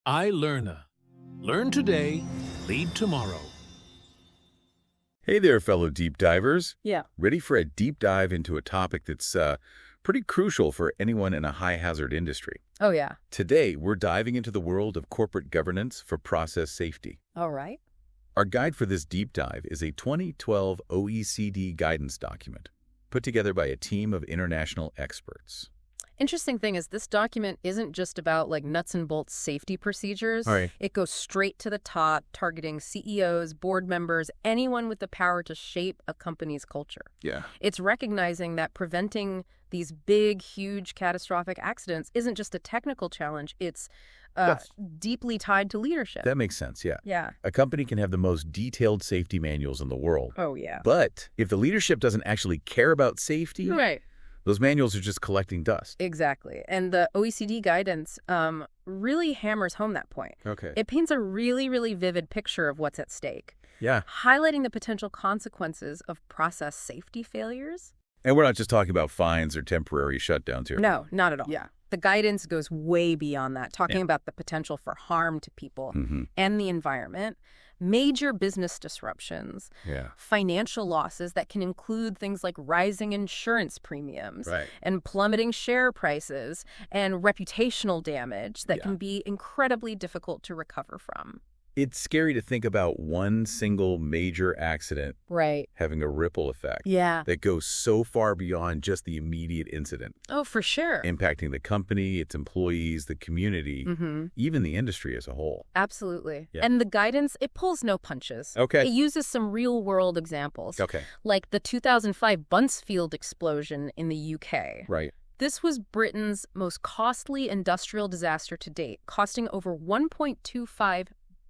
iLearner. Learn today, lead tomorrow. Hey there, fellow deep divers. Yeah. Ready for a deep dive into a topic that's pretty crucial for anyone in a high-hazard industry. Oh, yeah. Today, we're diving into the world of corporate governance for process safety. All right. Our guide for this deep dive is a 2012 OECD guidance document put together by a team of international experts. Interesting thing is this document isn't just about like nuts and bolts safety procedures. All right. It goes straight to the top, targeting CEOs, board members, anyone with the power to shape a company's culture. Yeah. It's recognizing that preventing these big, huge, catastrophic accidents isn't just a technical challenge. It's deeply tied to leadership. That makes sense, yeah. Yeah. A company can have the most detailed safety manuals in the world. Oh, yeah. But if the leadership doesn't actually care about safety, Right. those manuals are just collecting dust. Exactly. And the OECD guidance really hammers home that point. Okay. It paints a really, really vivid picture of what's at stake, Yeah. highlighting the potential consequences of process safety failures. And we're not just talking about fines or temporary shutdowns here. No, not at all. Yeah. The guidance goes way beyond that, talking Yeah. about the potential for harm to people Mm-hmm. and the environment, major business disruptions, Yeah. financial losses that can include things like rising insurance premiums Right. and plummeting share prices and reputational damage that Yeah. can be incredibly difficult to recover from. It's scary to think about one single major accident Right. having a ripple effect Yeah. that goes so far beyond just the immediate incident, Oh, for sure. impacting the company, its employees, the community, Mm-hmm. even the industry as a whole. Absolutely. Yeah. And the guidance, it pulls no punches. Okay. It uses some real-world examples, Okay. like the 2005 Buncefield explosion in the UK. Right. This was Britain's most costly industrial disaster to date, costing over 1.25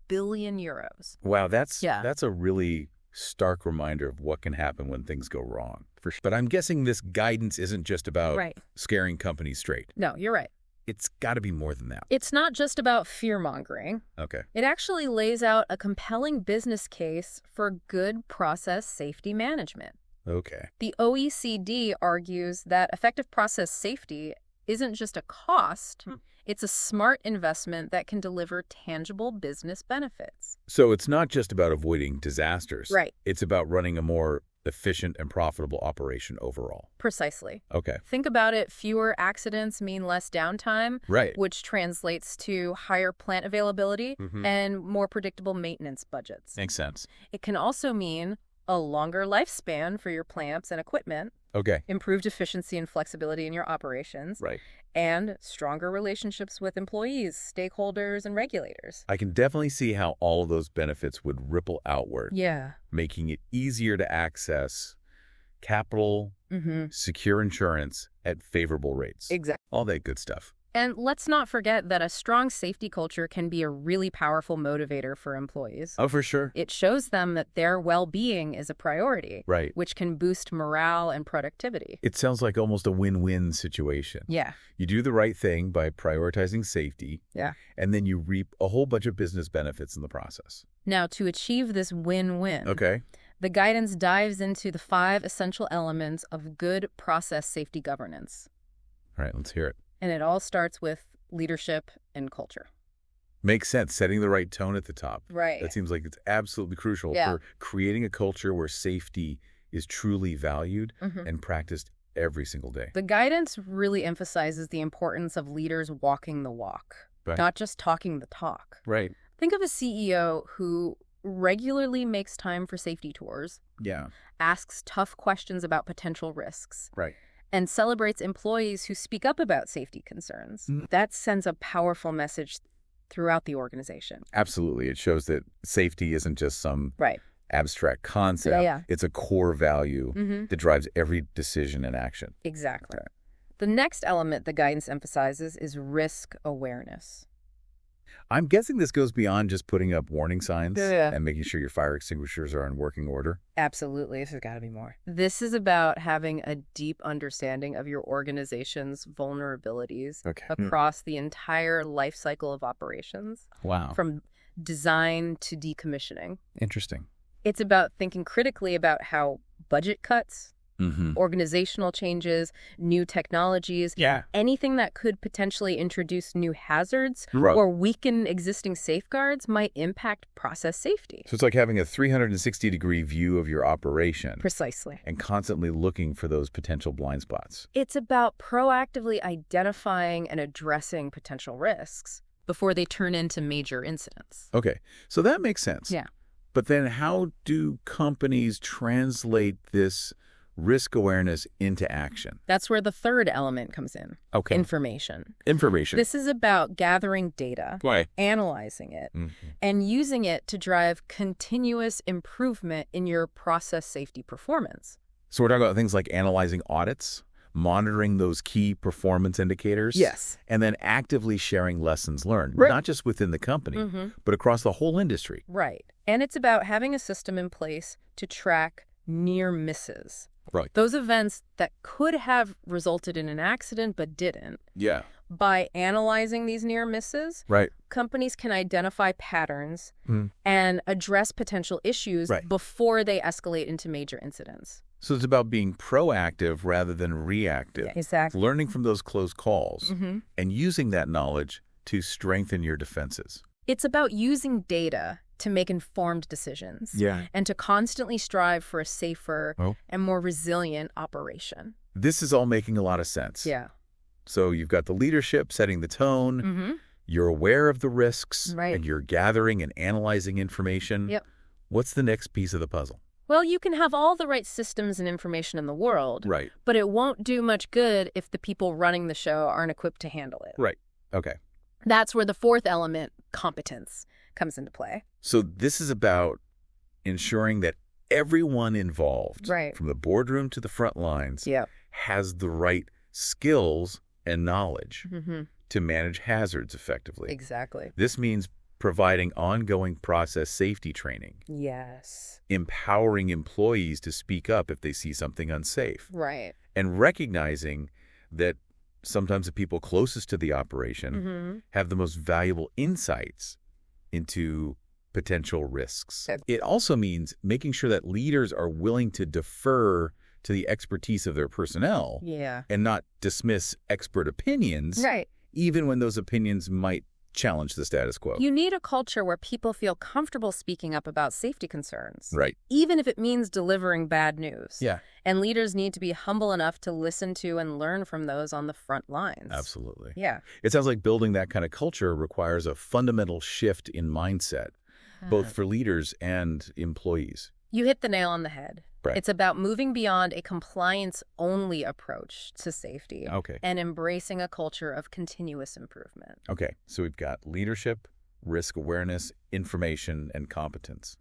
billion euros. Wow, that's Yeah. a really stark reminder of what can happen when things go wrong. For sure. But I'm guessing this guidance isn't just about Right. scaring companies straight. No, you're right. It's got to be more than that. It's not just about fear-mongering. Okay. It actually lays out a compelling business case for good process safety management. Okay. The OECD argues that effective process safety isn't just a cost, it's a smart investment that can deliver tangible business benefits. So it's not just about avoiding disasters. Right. It's about running a more efficient and profitable operation overall. Precisely. Okay. Think about it, fewer accidents mean less downtime, Right. which translates to higher plant availability Mhm. and more predictable maintenance budgets. Makes sense. It can also mean a longer lifespan for your plants and equipment, Okay. improved efficiency and flexibility in your operations, Right. and stronger relationships with employees, stakeholders, and regulators. I can definitely see how all of those benefits would ripple outward, Yeah. making it easier to access capital, Mm-hmm. secure insurance at favorable rates. Exactly. All that good stuff. And let's not forget that a strong safety culture can be a really powerful motivator for employees. Oh, for sure. It shows them that their well-being is a priority, Right. which can boost morale and productivity. It sounds like almost a win-win situation. Yeah. You do the right thing by prioritizing safety, Yeah. and then you reap a whole bunch of business benefits in the process. Now, to achieve this win-win, Okay. the guidance dives into the 5 essential elements of good process safety governance. All right, let's hear it. And it all starts with leadership and culture. Makes sense, setting the right tone at the top. Right. That seems like it's absolutely crucial Yeah. for creating a culture where safety is truly valued Mhm. and practiced every single day. The guidance really emphasizes the importance of leaders walking the walk, Right. not just talking the talk. Right. Think of a CEO who regularly makes time for safety tours, Yeah. asks tough questions about potential risks, Right. and celebrates employees who speak up about safety concerns. Mm. That sends a powerful message throughout the organization. Absolutely. It shows that safety isn't just some Right. abstract concept. Yeah. It's a core value Mm-hmm. that drives every decision and action. Exactly. Okay. The next element the guidance emphasizes is risk awareness. I'm guessing this goes beyond just putting up warning signs Yeah. and making sure your fire extinguishers are in working order. Absolutely. This has got to be more. This is about having a deep understanding of your organization's vulnerabilities Okay. across the entire life cycle of operations, Wow. from design to decommissioning. Interesting. It's about thinking critically about how budget cuts, Organizational changes, new technologies, anything that could potentially introduce new hazards or weaken existing safeguards might impact process safety. So it's like having a 360-degree view of your operation. Precisely. And constantly looking for those potential blind spots. It's about proactively identifying and addressing potential risks before they turn into major incidents. Okay, so that makes sense. Yeah. But then how do companies translate this risk awareness into action? That's where the third element comes in. Okay. Information. Information. This is about gathering data, analyzing it, and using it to drive continuous improvement in your process safety performance. So we're talking about things like analyzing audits, monitoring those key performance indicators, and then actively sharing lessons learned, not just within the company, but across the whole industry. Right. And it's about having a system in place to track near misses. Right. Those events that could have resulted in an accident but didn't. Yeah. By analyzing these near misses, companies can identify patterns and address potential issues before they escalate into major incidents. So it's about being proactive rather than reactive. Exactly. Learning from those close calls and using that knowledge to strengthen your defenses. It's about using data to make informed decisions and to constantly strive for a safer and more resilient operation. This is all making a lot of sense. Yeah. So you've got the leadership setting the tone, you're aware of the risks, and you're gathering and analyzing information. Yep. What's the next piece of the puzzle? Well, you can have all the right systems and information in the world, but it won't do much good if the people running the show aren't equipped to handle it. Right. Okay. That's where the fourth element, competence, comes into play. So this is about ensuring that everyone involved, from the boardroom to the front lines, has the right skills and knowledge to manage hazards effectively. Exactly. This means providing ongoing process safety training. Yes. Empowering employees to speak up if they see something unsafe. Right. And recognizing that sometimes the people closest to the operation have the most valuable insights into potential risks. It also means making sure that leaders are willing to defer to the expertise of their personnel and not dismiss expert opinions, even when those opinions might challenge the status quo. You need a culture where people feel comfortable speaking up about safety concerns. Right. Even if it means delivering bad news. Yeah. And leaders need to be humble enough to listen to and learn from those on the front lines. Absolutely. Yeah. It sounds like building that kind of culture requires a fundamental shift in mindset, both for leaders and employees. You hit the nail on the head. Right. It's about moving beyond a compliance-only approach to safety and embracing a culture of continuous improvement. Okay, so we've got leadership, risk awareness, information, and competence.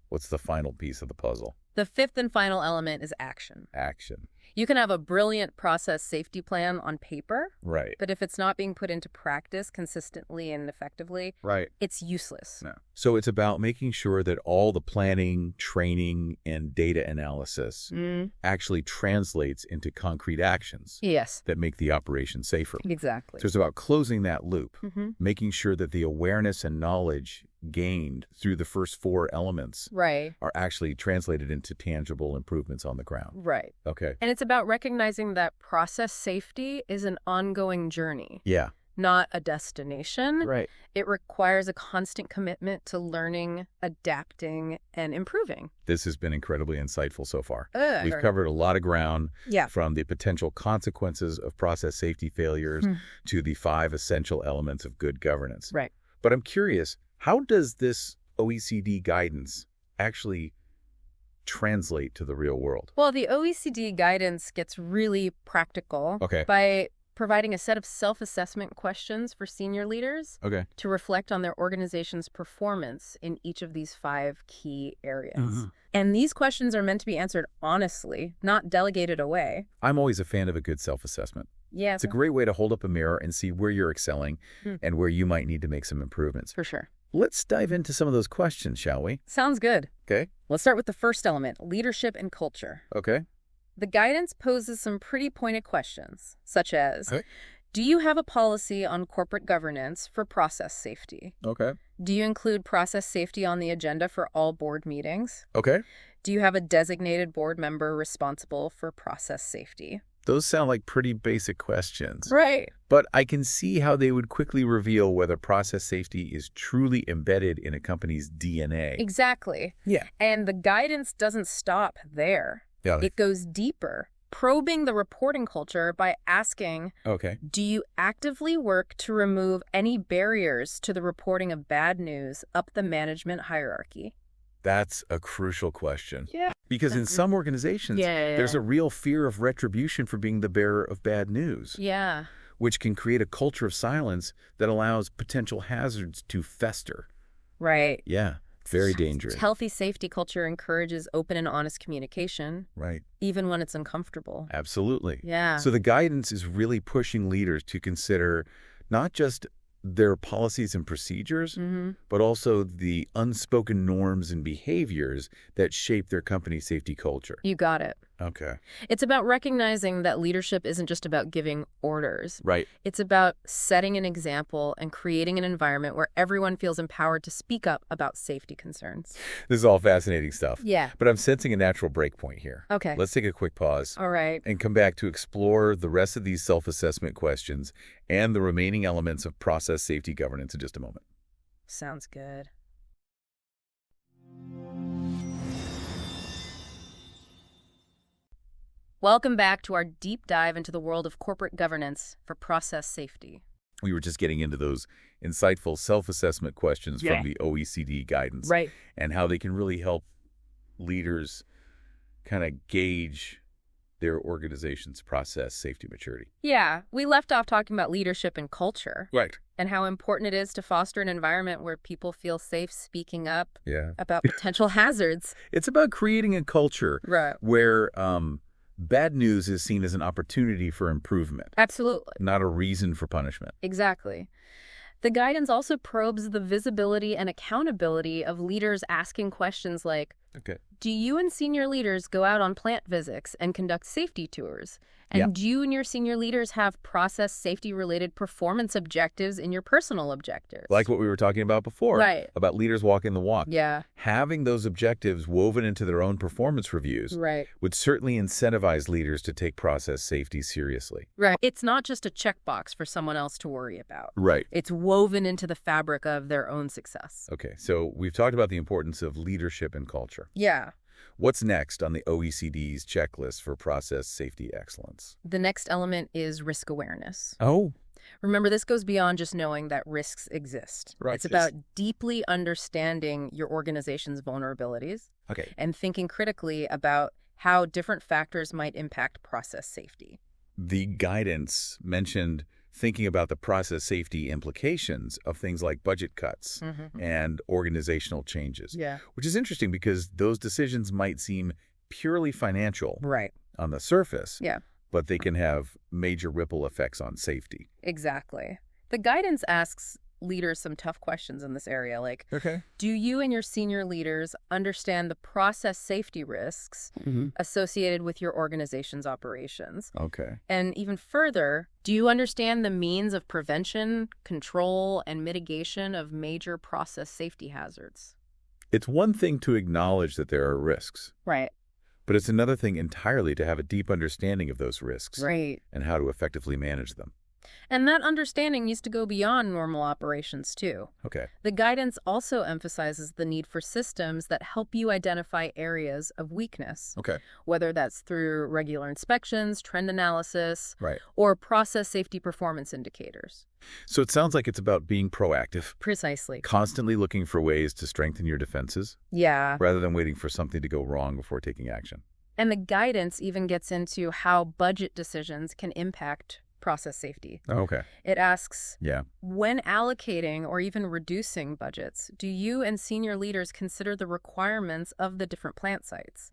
What's the final piece of the puzzle? The fifth and final element is action. Action. You can have a brilliant process safety plan on paper, Right. but if it's not being put into practice consistently and effectively, it's useless. No. So it's about making sure that all the planning, training, and data analysis actually translates into concrete actions that make the operation safer. Exactly. So it's about closing that loop, making sure that the awareness and knowledge gained through the first four elements are actually translated into tangible improvements on the ground. Right. Okay. And it's about recognizing that process safety is an ongoing journey. Yeah. Not a destination. Right. It requires a constant commitment to learning, adapting, and improving. This has been incredibly insightful so far. We've covered a lot of ground, from the potential consequences of process safety failures to the 5 essential elements of good governance. Right. But I'm curious, how does this OECD guidance actually translate to the real world? Well, the OECD guidance gets really practical by providing a set of self-assessment questions for senior leaders to reflect on their organization's performance in each of these 5 key areas. And these questions are meant to be answered honestly, not delegated away. I'm always a fan of a good self-assessment. Yeah. It's a great way to hold up a mirror and see where you're excelling and where you might need to make some improvements. For sure. Let's dive into some of those questions, shall we? Sounds good. Okay. Let's start with the first element, leadership and culture. Okay. The guidance poses some pretty pointed questions, such as, Do you have a policy on corporate governance for process safety? Okay. Do you include process safety on the agenda for all board meetings? Okay. Do you have a designated board member responsible for process safety? Those sound like pretty basic questions. Right. But I can see how they would quickly reveal whether process safety is truly embedded in a company's DNA. Exactly. Yeah. And the guidance doesn't stop there. Yeah. It goes deeper, probing the reporting culture by asking, Okay. do you actively work to remove any barriers to the reporting of bad news up the management hierarchy? That's a crucial question. Yeah. Because in some organizations, there's a real fear of retribution for being the bearer of bad news. Yeah. Which can create a culture of silence that allows potential hazards to fester. Right. Yeah, very dangerous. Healthy safety culture encourages open and honest communication. Right. Even when it's uncomfortable. Absolutely. Yeah. So the guidance is really pushing leaders to consider not just their policies and procedures, but also the unspoken norms and behaviors that shape their company safety culture. You got it. Okay. It's about recognizing that leadership isn't just about giving orders. Right. It's about setting an example and creating an environment where everyone feels empowered to speak up about safety concerns. This is all fascinating stuff. Yeah. But I'm sensing a natural break point here. Okay. Let's take a quick pause. All right. And come back to explore the rest of these self-assessment questions and the remaining elements of process safety governance in just a moment. Sounds good. Welcome back to our deep dive into the world of corporate governance for process safety. We were just getting into those insightful self-assessment questions from the OECD guidance. Right. And how they can really help leaders kind of gauge their organization's process safety maturity. Yeah, we left off talking about leadership and culture. Right. And how important it is to foster an environment where people feel safe speaking up about potential hazards. It's about creating a culture where bad news is seen as an opportunity for improvement. Absolutely. Not a reason for punishment. Exactly. The guidance also probes the visibility and accountability of leaders asking questions like, do you and senior leaders go out on plant visits and conduct safety tours? And do you and your senior leaders have process safety-related performance objectives in your personal objectives? Like what we were talking about before, about leaders walking the walk. Yeah. Having those objectives woven into their own performance reviews would certainly incentivize leaders to take process safety seriously. Right. It's not just a checkbox for someone else to worry about. Right. It's woven into the fabric of their own success. Okay, so we've talked about the importance of leadership and culture. Yeah. What's next on the OECD's checklist for process safety excellence? The next element is risk awareness. Oh. Remember, this goes beyond just knowing that risks exist. Right. It's about deeply understanding your organization's vulnerabilities and thinking critically about how different factors might impact process safety. The guidance mentioned thinking about the process safety implications of things like budget cuts and organizational changes, which is interesting because those decisions might seem purely financial on the surface, but they can have major ripple effects on safety. Exactly. The guidance asks leaders some tough questions in this area, like, do you and your senior leaders understand the process safety risks associated with your organization's operations? And even further, do you understand the means of prevention, control, and mitigation of major process safety hazards? It's one thing to acknowledge that there are risks. Right. But it's another thing entirely to have a deep understanding of those risks and how to effectively manage them. And that understanding needs to go beyond normal operations, too. The guidance also emphasizes the need for systems that help you identify areas of weakness, whether that's through regular inspections, trend analysis, or process safety performance indicators. So it sounds like it's about being proactive. Precisely. Constantly looking for ways to strengthen your defenses. Rather than waiting for something to go wrong before taking action. And the guidance even gets into how budget decisions can impact process safety. It asks, when allocating or even reducing budgets, do you and senior leaders consider the requirements of the different plant sites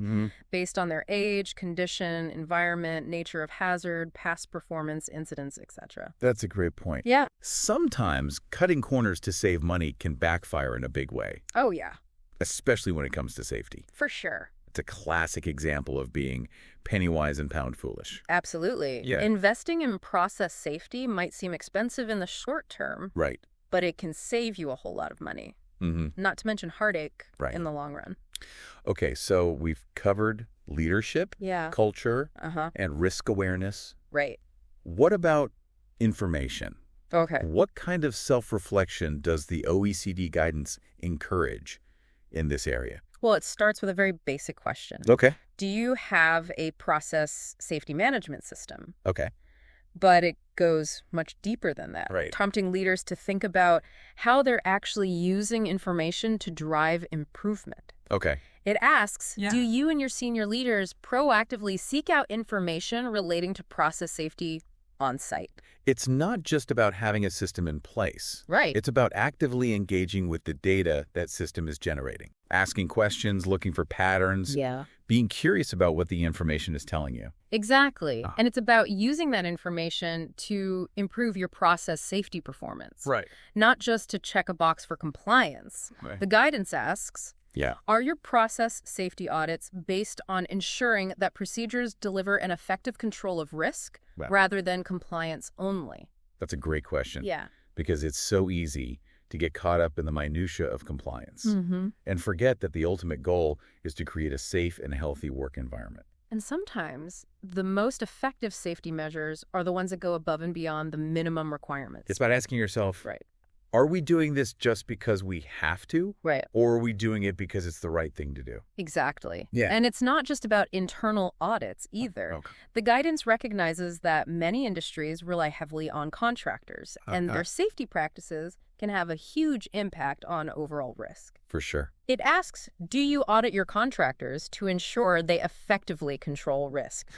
based on their age, condition, environment, nature of hazard, past performance, incidents, etc.? That's a great point. Sometimes cutting corners to save money can backfire in a big way. Oh, yeah. Especially when it comes to safety. For sure. It's a classic example of being penny wise and pound foolish. Absolutely. Yeah. Investing in process safety might seem expensive in the short term, Right. but it can save you a whole lot of money. Not to mention heartache in the long run. Okay, so we've covered leadership, culture, and risk awareness. Right. What about information? Okay. What kind of self-reflection does the OECD guidance encourage in this area? Well, it starts with a very basic question. Okay. Do you have a process safety management system? Okay. But it goes much deeper than that, Right. prompting leaders to think about how they're actually using information to drive improvement. Okay. It asks, do you and your senior leaders proactively seek out information relating to process safety on site? It's not just about having a system in place. Right. It's about actively engaging with the data that system is generating, asking questions, looking for patterns, being curious about what the information is telling you. Exactly. And it's about using that information to improve your process safety performance. Right. Not just to check a box for compliance. Right. The guidance asks, are your process safety audits based on ensuring that procedures deliver an effective control of risk rather than compliance only? That's a great question. Yeah. Because it's so easy to get caught up in the minutia of compliance and forget that the ultimate goal is to create a safe and healthy work environment. And sometimes the most effective safety measures are the ones that go above and beyond the minimum requirements. It's about asking yourself, are we doing this just because we have to? Right. Or are we doing it because it's the right thing to do? Exactly. Yeah. And it's not just about internal audits either. Okay. The guidance recognizes that many industries rely heavily on contractors, and their safety practices can have a huge impact on overall risk. For sure. It asks, do you audit your contractors to ensure they effectively control risk?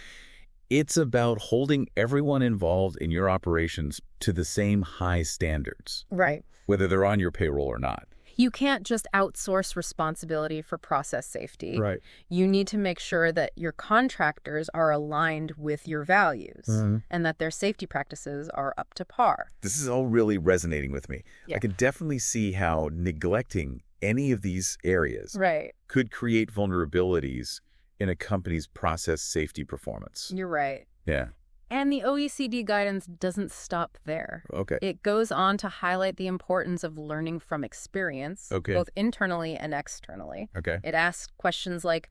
It's about holding everyone involved in your operations to the same high standards. Right. Whether they're on your payroll or not. You can't just outsource responsibility for process safety. Right. You need to make sure that your contractors are aligned with your values and that their safety practices are up to par. This is all really resonating with me. Yeah. I can definitely see how neglecting any of these areas could create vulnerabilities in a company's process safety performance. You're right. Yeah. And the OECD guidance doesn't stop there. Okay. It goes on to highlight the importance of learning from experience, both internally and externally. Okay. It asks questions like,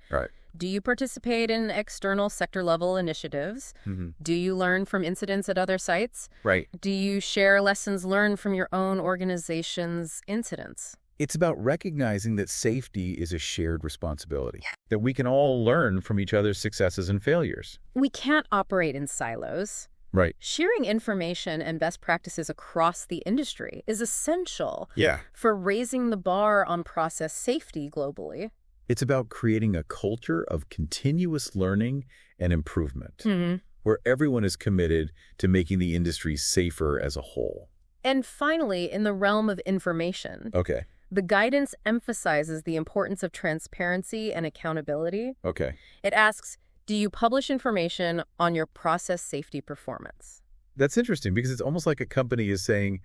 do you participate in external sector-level initiatives? Do you learn from incidents at other sites? Right. Do you share lessons learned from your own organization's incidents? It's about recognizing that safety is a shared responsibility, that we can all learn from each other's successes and failures. We can't operate in silos. Right. Sharing information and best practices across the industry is essential for raising the bar on process safety globally. It's about creating a culture of continuous learning and improvement, where everyone is committed to making the industry safer as a whole. And finally, in the realm of information, the guidance emphasizes the importance of transparency and accountability. It asks, do you publish information on your process safety performance? That's interesting because it's almost like a company is saying,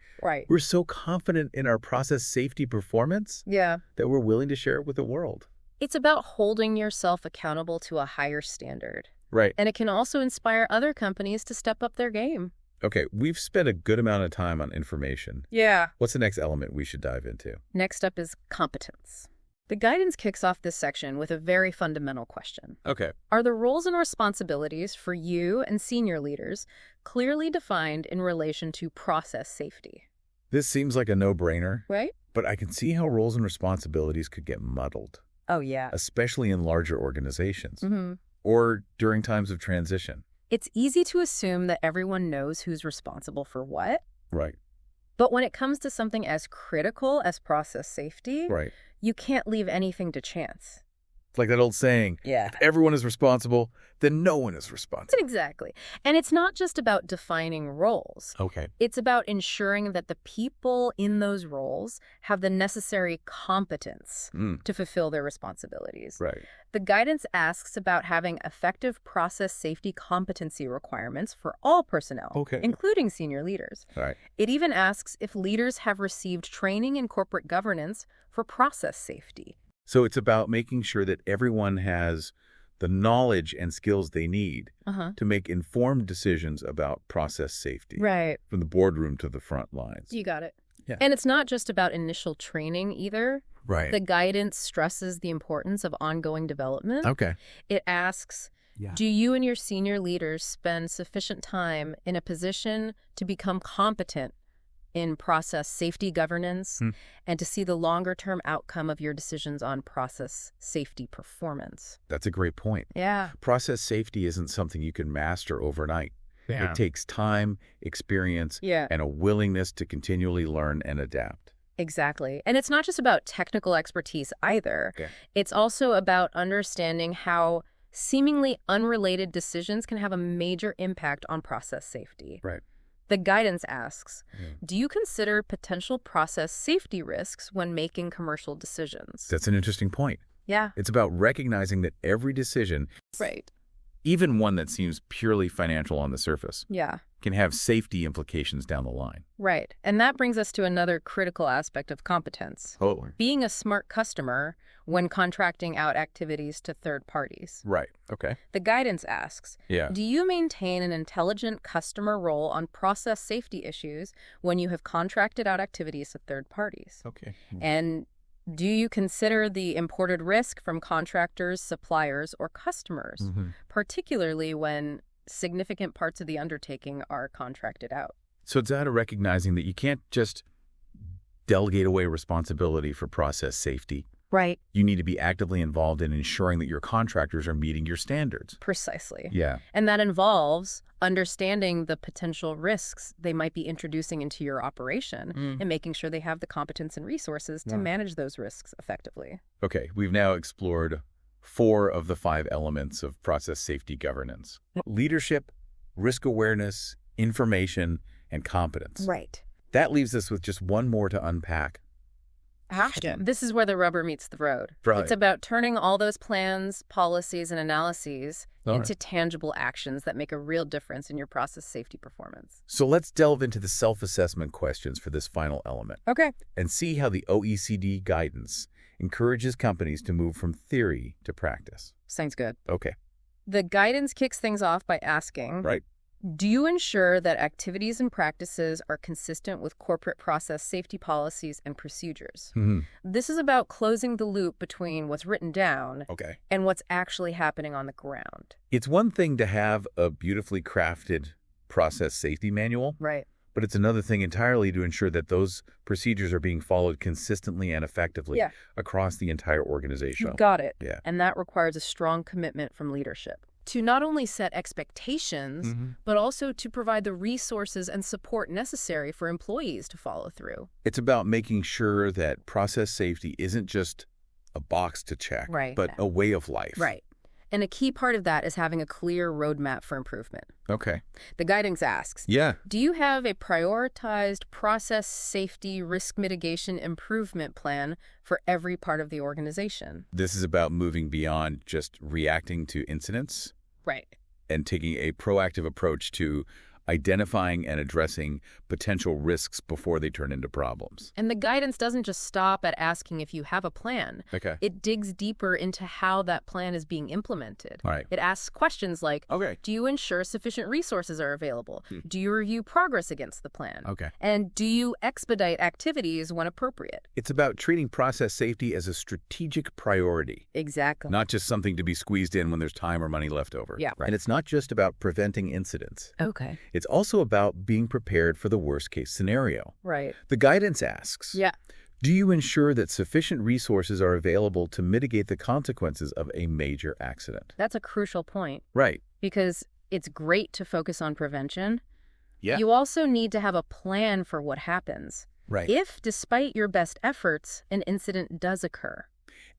we're so confident in our process safety performance that we're willing to share it with the world. It's about holding yourself accountable to a higher standard. Right. And it can also inspire other companies to step up their game. Okay, we've spent a good amount of time on information. Yeah. What's the next element we should dive into? Next up is competence. The guidance kicks off this section with a very fundamental question. Are the roles and responsibilities for you and senior leaders clearly defined in relation to process safety? This seems like a no-brainer. Right? But I can see how roles and responsibilities could get muddled. Oh, yeah. Especially in larger organizations or during times of transition. It's easy to assume that everyone knows who's responsible for what. Right. But when it comes to something as critical as process safety, you can't leave anything to chance. It's like that old saying, if everyone is responsible, then no one is responsible. Exactly. And it's not just about defining roles. It's about ensuring that the people in those roles have the necessary competence to fulfill their responsibilities. The guidance asks about having effective process safety competency requirements for all personnel, including senior leaders. It even asks if leaders have received training in corporate governance for process safety. So it's about making sure that everyone has the knowledge and skills they need to make informed decisions about process safety. Right. From the boardroom to the front lines. You got it. Yeah. And it's not just about initial training either. Right. The guidance stresses the importance of ongoing development. Okay. It asks, do you and your senior leaders spend sufficient time in a position to become competent in process safety governance and to see the longer-term outcome of your decisions on process safety performance? That's a great point. Yeah. Process safety isn't something you can master overnight. Yeah. It takes time, experience, and a willingness to continually learn and adapt. Exactly. And it's not just about technical expertise either. Okay. It's also about understanding how seemingly unrelated decisions can have a major impact on process safety. Right. The guidance asks, do you consider potential process safety risks when making commercial decisions? That's an interesting point. Yeah. It's about recognizing that every decision, Right. even one that seems purely financial on the surface, Yeah. can have safety implications down the line. Right. And that brings us to another critical aspect of competence. Totally. Being a smart customer when contracting out activities to third parties. Right. Okay. The guidance asks, do you maintain an intelligent customer role on process safety issues when you have contracted out activities to third parties? Okay. And do you consider the imported risk from contractors, suppliers, or customers, particularly when significant parts of the undertaking are contracted out? So it's out of recognizing that you can't just delegate away responsibility for process safety. Right. You need to be actively involved in ensuring that your contractors are meeting your standards. Precisely. Yeah. And that involves understanding the potential risks they might be introducing into your operation and making sure they have the competence and resources to manage those risks effectively. Okay, we've now explored 4 of the 5 elements of process safety governance: leadership, risk awareness, information, and competence. Right. That leaves us with just one more to unpack. Action. This is where the rubber meets the road. Right. It's about turning all those plans, policies, and analyses into tangible actions that make a real difference in your process safety performance. So let's delve into the self-assessment questions for this final element. Okay. And see how the OECD guidance encourages companies to move from theory to practice. Sounds good. Okay. The guidance kicks things off by asking, Right. do you ensure that activities and practices are consistent with corporate process safety policies and procedures? This is about closing the loop between what's written down and what's actually happening on the ground. It's one thing to have a beautifully crafted process safety manual. Right. But it's another thing entirely to ensure that those procedures are being followed consistently and effectively across the entire organization. You got it. Yeah. And that requires a strong commitment from leadership to not only set expectations, but also to provide the resources and support necessary for employees to follow through. It's about making sure that process safety isn't just a box to check, but a way of life. Right. And a key part of that is having a clear roadmap for improvement. Okay. The guidance asks, do you have a prioritized process safety risk mitigation improvement plan for every part of the organization? This is about moving beyond just reacting to incidents. Right. And taking a proactive approach to identifying and addressing potential risks before they turn into problems. And the guidance doesn't just stop at asking if you have a plan. Okay. It digs deeper into how that plan is being implemented. All right. It asks questions like, do you ensure sufficient resources are available? Do you review progress against the plan? And do you expedite activities when appropriate? It's about treating process safety as a strategic priority. Exactly. Not just something to be squeezed in when there's time or money left over. Yeah. And it's not just about preventing incidents. Okay. It's also about being prepared for the worst-case scenario. Right. The guidance asks, do you ensure that sufficient resources are available to mitigate the consequences of a major accident? That's a crucial point. Right. Because it's great to focus on prevention. Yeah. You also need to have a plan for what happens. Right. If, despite your best efforts, an incident does occur.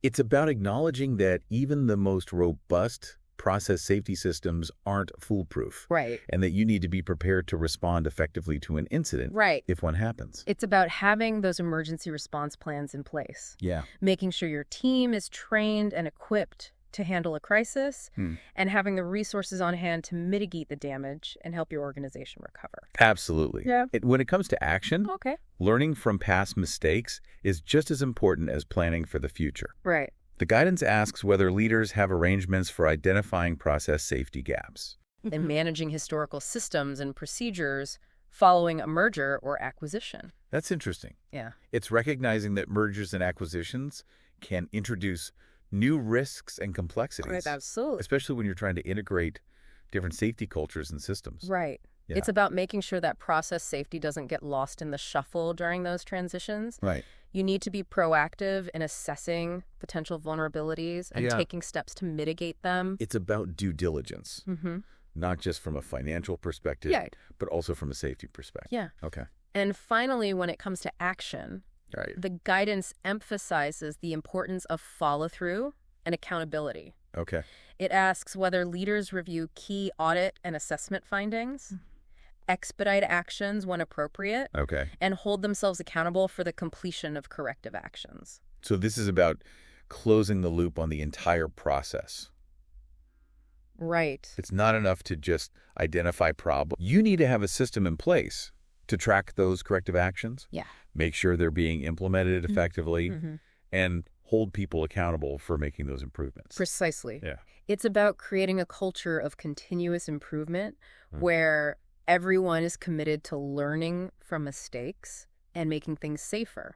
It's about acknowledging that even the most robust process safety systems aren't foolproof. Right. And that you need to be prepared to respond effectively to an incident if one happens. It's about having those emergency response plans in place. Yeah. Making sure your team is trained and equipped to handle a crisis and having the resources on hand to mitigate the damage and help your organization recover. Absolutely. Yeah. When it comes to action, Okay. learning from past mistakes is just as important as planning for the future. Right. The guidance asks whether leaders have arrangements for identifying process safety gaps. And managing historical systems and procedures following a merger or acquisition. That's interesting. Yeah. It's recognizing that mergers and acquisitions can introduce new risks and complexities. Right, absolutely. Especially when you're trying to integrate different safety cultures and systems. Right. Yeah. It's about making sure that process safety doesn't get lost in the shuffle during those transitions. Right. You need to be proactive in assessing potential vulnerabilities and taking steps to mitigate them. It's about due diligence, not just from a financial perspective, but also from a safety perspective. Yeah. Okay. And finally, when it comes to action, the guidance emphasizes the importance of follow-through and accountability. Okay. It asks whether leaders review key audit and assessment findings, expedite actions when appropriate, and hold themselves accountable for the completion of corrective actions. So this is about closing the loop on the entire process. Right. It's not enough to just identify problems. You need to have a system in place to track those corrective actions, make sure they're being implemented effectively, and hold people accountable for making those improvements. Precisely. Yeah. It's about creating a culture of continuous improvement where everyone is committed to learning from mistakes and making things safer.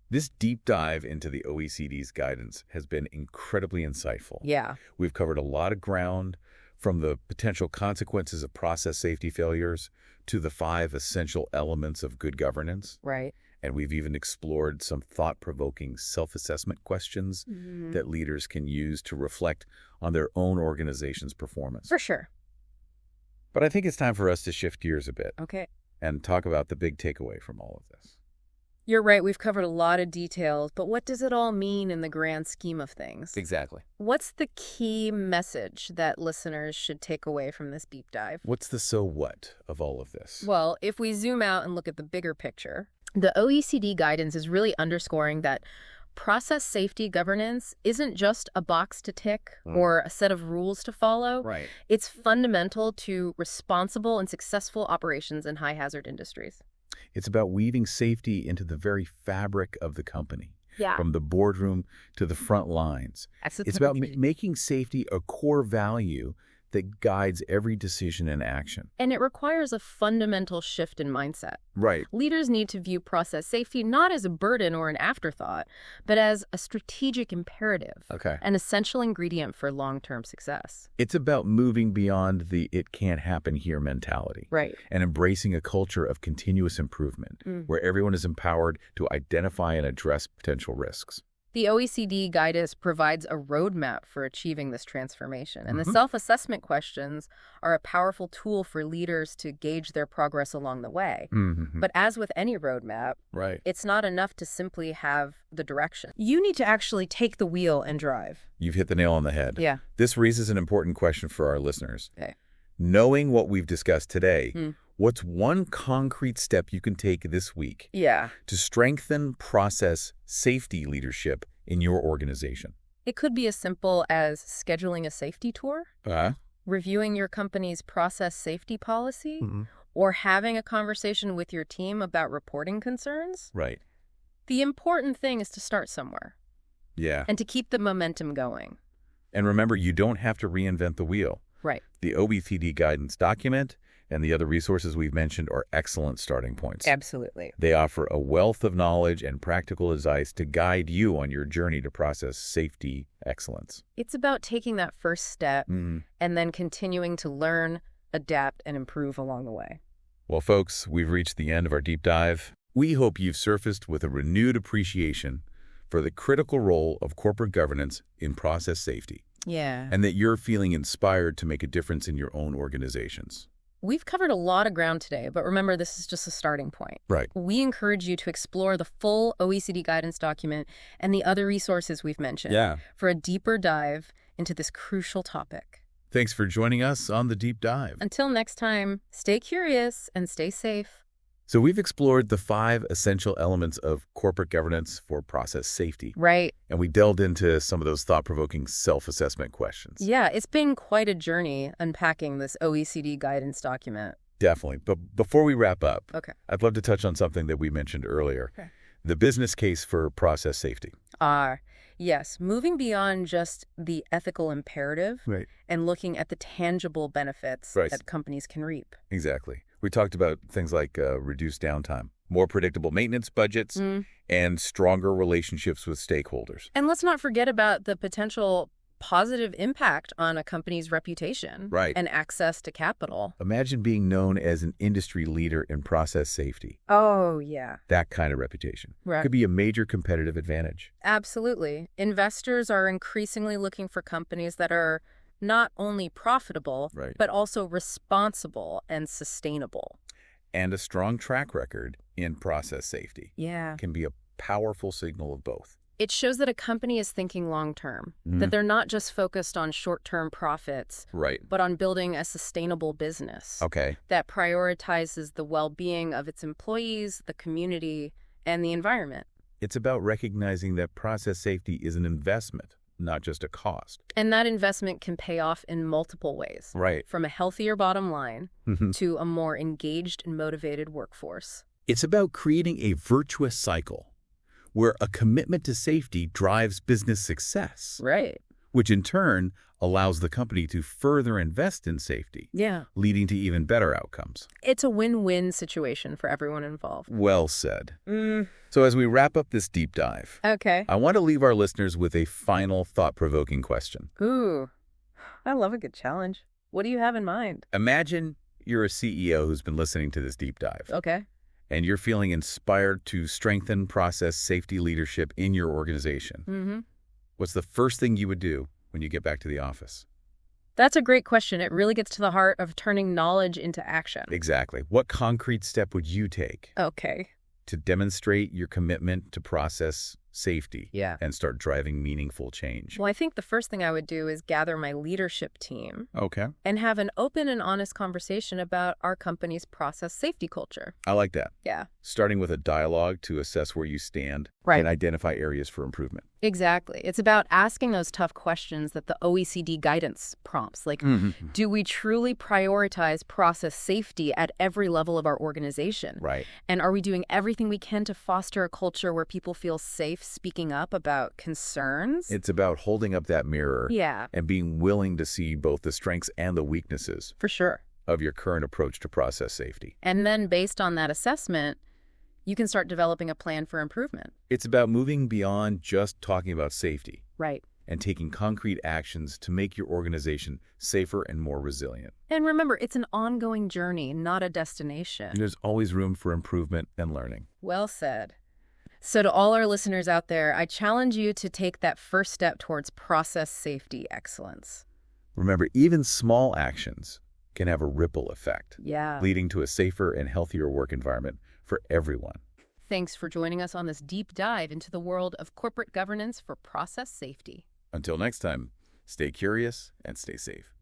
This deep dive into the OECD's guidance has been incredibly insightful. Yeah. We've covered a lot of ground, from the potential consequences of process safety failures to the 5 essential elements of good governance. Right. And we've even explored some thought-provoking self-assessment questions that leaders can use to reflect on their own organization's performance. For sure. But I think it's time for us to shift gears a bit. Okay. And talk about the big takeaway from all of this. You're right. We've covered a lot of details, but what does it all mean in the grand scheme of things? Exactly. What's the key message that listeners should take away from this deep dive? What's the so what of all of this? Well, if we zoom out and look at the bigger picture, the OECD guidance is really underscoring that process safety governance isn't just a box to tick or a set of rules to follow. Right. It's fundamental to responsible and successful operations in high-hazard industries. It's about weaving safety into the very fabric of the company, from the boardroom to the front lines. It's about making safety a core value that guides every decision and action. And it requires a fundamental shift in mindset. Right. Leaders need to view process safety not as a burden or an afterthought, but as a strategic imperative, an essential ingredient for long-term success. It's about moving beyond the "it can't happen here" mentality. Right. And embracing a culture of continuous improvement, where everyone is empowered to identify and address potential risks. The OECD guidance provides a roadmap for achieving this transformation, and the self-assessment questions are a powerful tool for leaders to gauge their progress along the way. But as with any roadmap, it's not enough to simply have the direction. You need to actually take the wheel and drive. You've hit the nail on the head. Yeah. This raises an important question for our listeners. Knowing what we've discussed today, what's one concrete step you can take this week to strengthen process safety leadership in your organization? It could be as simple as scheduling a safety tour, reviewing your company's process safety policy, or having a conversation with your team about reporting concerns. Right. The important thing is to start somewhere. Yeah. And to keep the momentum going. And remember, you don't have to reinvent the wheel. Right. The OECD guidance document and the other resources we've mentioned are excellent starting points. Absolutely. They offer a wealth of knowledge and practical advice to guide you on your journey to process safety excellence. It's about taking that first step and then continuing to learn, adapt, and improve along the way. Well, folks, we've reached the end of our deep dive. We hope you've surfaced with a renewed appreciation for the critical role of corporate governance in process safety. Yeah. And that you're feeling inspired to make a difference in your own organizations. We've covered a lot of ground today, but remember, this is just a starting point. Right. We encourage you to explore the full OECD guidance document and the other resources we've mentioned for a deeper dive into this crucial topic. Thanks for joining us on the Deep Dive. Until next time, stay curious and stay safe. So we've explored the 5 essential elements of corporate governance for process safety. Right. And we delved into some of those thought-provoking self-assessment questions. Yeah, it's been quite a journey unpacking this OECD guidance document. Definitely. But before we wrap up, I'd love to touch on something that we mentioned earlier, the business case for process safety. Yes, moving beyond just the ethical imperative and looking at the tangible benefits that companies can reap. Exactly. We talked about things like reduced downtime, more predictable maintenance budgets, and stronger relationships with stakeholders. And let's not forget about the potential positive impact on a company's reputation and access to capital. Imagine being known as an industry leader in process safety. Oh, yeah. That kind of reputation could be a major competitive advantage. Absolutely. Investors are increasingly looking for companies that are not only profitable, but also responsible and sustainable. And a strong track record in process safety can be a powerful signal of both. It shows that a company is thinking long-term, that they're not just focused on short-term profits, but on building a sustainable business that prioritizes the well-being of its employees, the community, and the environment. It's about recognizing that process safety is an investment, not just a cost. And that investment can pay off in multiple ways, from a healthier bottom line to a more engaged and motivated workforce. It's about creating a virtuous cycle where a commitment to safety drives business success, which in turn allows the company to further invest in safety, leading to even better outcomes. It's a win-win situation for everyone involved. Well said. So as we wrap up this deep dive, I want to leave our listeners with a final thought-provoking question. Ooh, I love a good challenge. What do you have in mind? Imagine you're a CEO who's been listening to this deep dive. And you're feeling inspired to strengthen process safety leadership in your organization. What's the first thing you would do when you get back to the office? That's a great question. It really gets to the heart of turning knowledge into action. Exactly. What concrete step would you take to demonstrate your commitment to process safety and start driving meaningful change? Well, I think the first thing I would do is gather my leadership team and have an open and honest conversation about our company's process safety culture. I like that. Yeah. Starting with a dialogue to assess where you stand and identify areas for improvement. Exactly. It's about asking those tough questions that the OECD guidance prompts. Like, do we truly prioritize process safety at every level of our organization? And are we doing everything we can to foster a culture where people feel safe speaking up about concerns? It's about holding up that mirror and being willing to see both the strengths and the weaknesses of your current approach to process safety. And then based on that assessment, you can start developing a plan for improvement. It's about moving beyond just talking about safety and taking concrete actions to make your organization safer and more resilient. And remember, it's an ongoing journey, not a destination. There's always room for improvement and learning. Well said. So to all our listeners out there, I challenge you to take that first step towards process safety excellence. Remember, even small actions can have a ripple effect, leading to a safer and healthier work environment for everyone. Thanks for joining us on this deep dive into the world of corporate governance for process safety. Until next time, stay curious and stay safe.